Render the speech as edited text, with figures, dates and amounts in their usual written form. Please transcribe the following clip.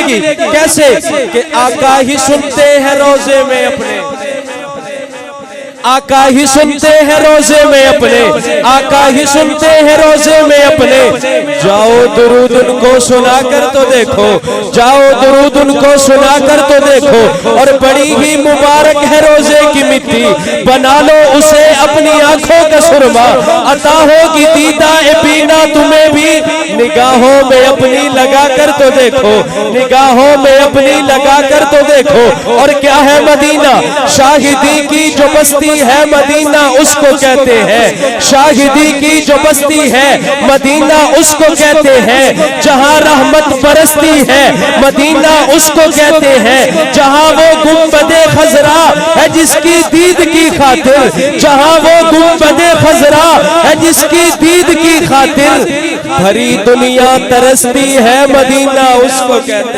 मिलेगी। कैसे कि आका ही सुनते हैं रोजे में अपने, आका ही सुनते हैं रोजे में अपने, आका ही सुनते हैं रोजे में अपने। जाओ दुरूद उनको सुना कर तो देखो, जाओ दुरूद उनको सुना कर तो देखो। और बड़ी ही मुबारक है रोजे की मिट्टी, बना लो उसे अपनी आंखों का सुरमा। अता होगी दीदा ए बीना तुम्हें भी, निगाहों में अपनी लगा कर तो देखो, निगाहों में अपनी लगा कर तो देखो। और क्या है मदीना, शाहिदी की जो बस्ती है मदीना उसको कहते हैं, शाहिदी की जो बस्ती है मदीना उसको कहते हैं। जहां रहमत बरसती है मदीना उसको कहते हैं। जहां वो गुंबदे खजरा है जिसकी दीद की खातिर, जहां वो गुंबदे खजरा है जिसकी दीद की खातिर, भरी दुनिया तरसती है मदीना उसको कहते हैं।